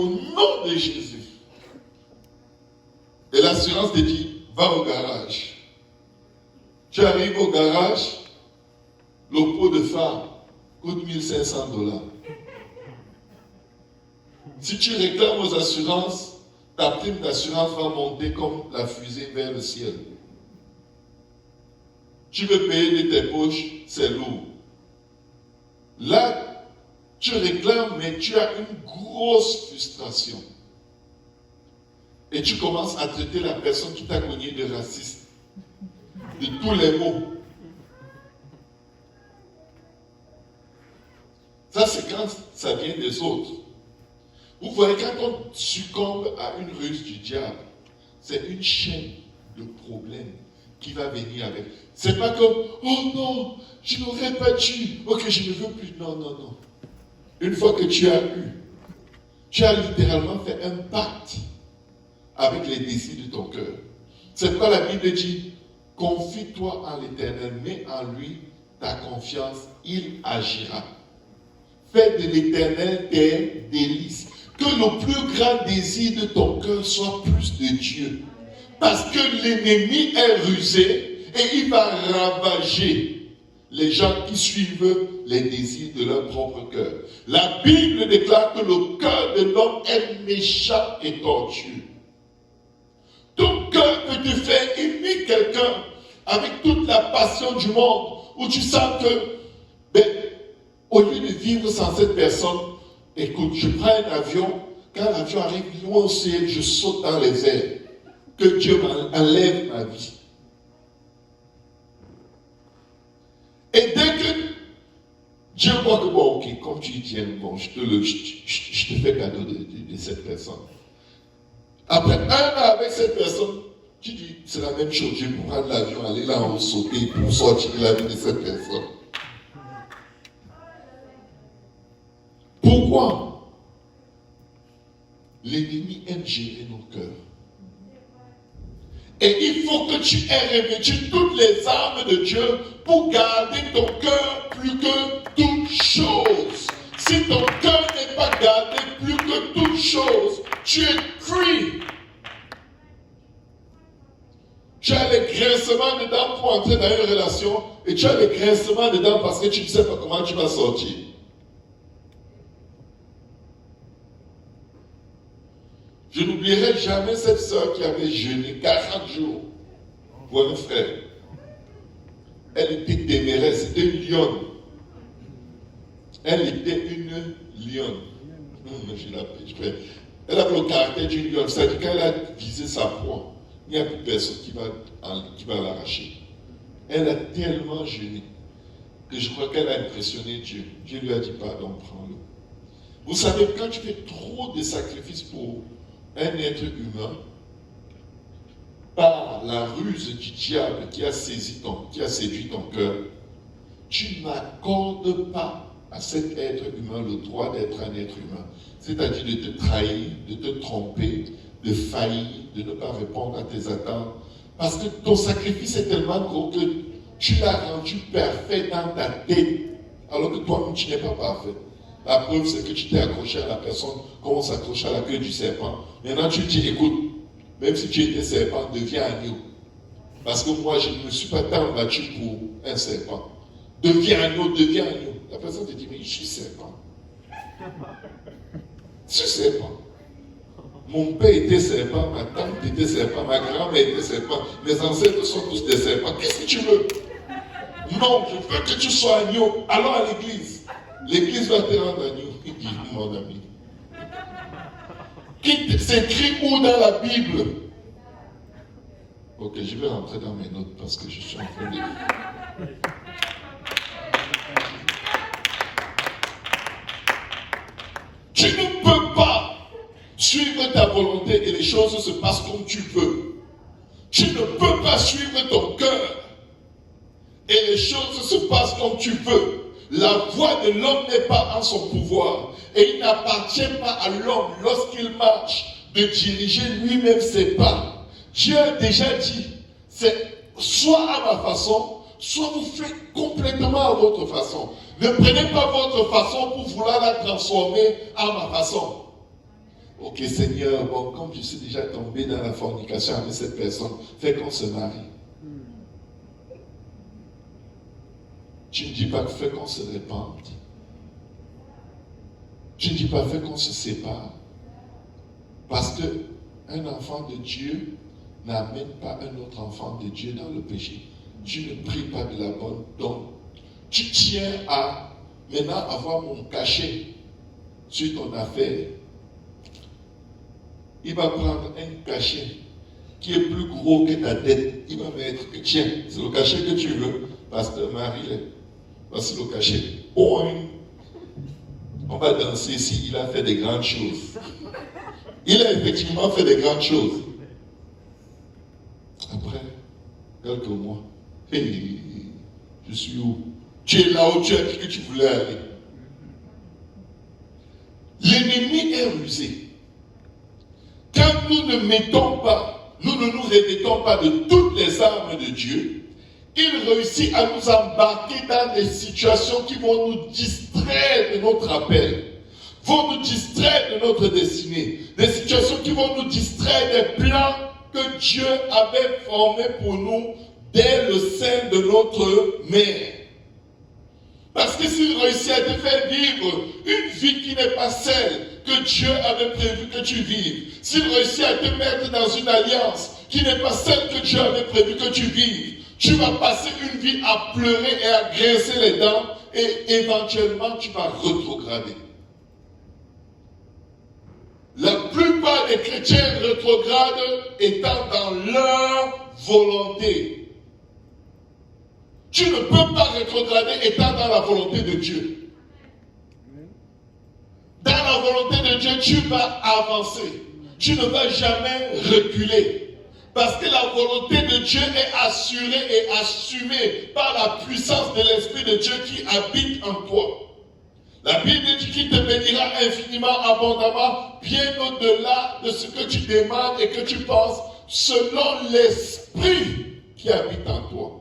Au nom de Jésus. Et l'assurance te dit, va au garage. Tu arrives au garage, le pot de phare coûte $1 500. Si tu réclames aux assurances, ta prime d'assurance va monter comme la fusée vers le ciel. Tu veux payer de tes poches, c'est lourd. Là, tu réclames, mais tu as une grosse frustration. Et tu commences à traiter la personne qui t'a cogné de raciste. De tous les mots. Ça, c'est quand ça vient des autres. Vous voyez, quand on succombe à une ruse du diable, c'est une chaîne de problèmes qui va venir avec. C'est pas comme, oh non, je n'aurais pas dû, ok, je ne veux plus. Non, non, non. Une fois que tu as littéralement fait un pacte avec les désirs de ton cœur. C'est pourquoi la Bible dit, confie-toi en l'Éternel, mets en lui ta confiance, il agira. Fais de l'Éternel tes délices. Que le plus grand désir de ton cœur soit plus de Dieu. Parce que l'ennemi est rusé et il va ravager les gens qui suivent les désirs de leur propre cœur. La Bible déclare que le cœur de l'homme est méchant et tortueux. Ton cœur peut te faire aimer quelqu'un avec toute la passion du monde, où tu sens que, au lieu de vivre sans cette personne, écoute, je prends un avion, quand l'avion arrive loin au ciel, je saute dans les airs. Que Dieu enlève ma vie. Et dès que Dieu voit que, bon, ok, comme tu y tiens, bon, je te fais cadeau de cette personne. Après un an avec cette personne, tu dis, c'est la même chose, je vais prendre l'avion, aller là en haut, sauter pour sortir de la vie de cette personne. Pourquoi? L'ennemi aime gérer nos cœurs. Et il faut que tu aies revêtu toutes les armes de Dieu pour garder ton cœur plus que toute chose. Si ton cœur n'est pas gardé plus que toute chose, tu es cuit. Tu as les grincements dedans pour entrer dans une relation et tu as les grincements dedans parce que tu ne sais pas comment tu vas sortir. Je n'oublierai jamais cette sœur qui avait jeûné 40 jours pour un frère. Elle était téméraire, c'était une lionne. Elle était une lionne. Elle avait le caractère d'une lionne. C'est-à-dire quand elle a visé sa proie, il n'y a plus personne qui va l'arracher. Elle a tellement jeûné que je crois qu'elle a impressionné Dieu. Dieu lui a dit, pardon, prends-le. Vous savez, quand tu fais trop de sacrifices pour un être humain, par la ruse du diable qui a séduit ton cœur, tu n'accordes pas à cet être humain le droit d'être un être humain. C'est-à-dire de te trahir, de te tromper, de faillir, de ne pas répondre à tes attentes. Parce que ton sacrifice est tellement gros que tu l'as rendu parfait dans ta tête, alors que toi-même tu n'es pas parfait. La preuve, c'est que tu t'es accroché à la personne comme on s'accroche à la queue du serpent. Maintenant, tu te dis, écoute, même si tu étais serpent, deviens agneau. Parce que moi, je ne me suis pas tant battu pour un serpent. Deviens agneau, deviens agneau. La personne te dit, mais je suis serpent. Je suis serpent. Mon père était serpent, ma tante était serpent, ma grand-mère était serpent, mes ancêtres sont tous des serpents. Qu'est-ce que tu veux? Non, je veux que tu sois agneau. Allons à l'église. L'église va te rendre agneau. Il dit, mon ami. C'est écrit où dans la Bible? Ok, je vais rentrer dans mes notes parce que je suis en train de lire. Tu ne peux pas suivre ta volonté et les choses se passent comme tu veux. Tu ne peux pas suivre ton cœur et les choses se passent comme tu veux. La voix de l'homme n'est pas en son pouvoir et il n'appartient pas à l'homme lorsqu'il marche de diriger lui-même ses pas. Dieu a déjà dit, c'est soit à ma façon, soit vous faites complètement à votre façon. Ne prenez pas votre façon pour vouloir la transformer à ma façon. ok Seigneur, bon, comme je suis déjà tombé dans la fornication avec cette personne, fais qu'on se marie. Tu ne dis pas que fais qu'on se répande. Tu ne dis pas fais qu'on se sépare. Parce qu'un enfant de Dieu n'amène pas un autre enfant de Dieu dans le péché. Tu ne pries pas de la bonne. Donc, tu tiens à maintenant avoir mon cachet sur ton affaire. Il va prendre un cachet qui est plus gros que ta dette. Il va mettre que tiens, c'est le cachet que tu veux. Pasteur Marie, voici le cachet. Boing. On va danser ici. Il a fait des grandes choses. Il a effectivement fait des grandes choses. Après quelques mois, hey, je suis où? Tu es là où tu as dit que tu voulais aller. L'ennemi est rusé. Quand nous ne mettons pas, nous ne nous revêtons pas de toutes les armes de Dieu, il réussit à nous embarquer dans des situations qui vont nous distraire de notre appel, vont nous distraire de notre destinée, des situations qui vont nous distraire des plans que Dieu avait formés pour nous dès le sein de notre mère. Parce que s'il réussit à te faire vivre une vie qui n'est pas celle que Dieu avait prévu que tu vives, s'il réussit à te mettre dans une alliance qui n'est pas celle que Dieu avait prévu que tu vives, tu vas passer une vie à pleurer et à grincer les dents et éventuellement tu vas rétrograder. La plupart des chrétiens rétrogradent étant dans leur volonté. Tu ne peux pas rétrograder étant dans la volonté de Dieu. Dans la volonté de Dieu, tu vas avancer. Tu ne vas jamais reculer. Parce que la volonté de Dieu est assurée et assumée par la puissance de l'Esprit de Dieu qui habite en toi. La Bible dit qu'il te bénira infiniment, abondamment, bien au-delà de ce que tu demandes et que tu penses, selon l'Esprit qui habite en toi.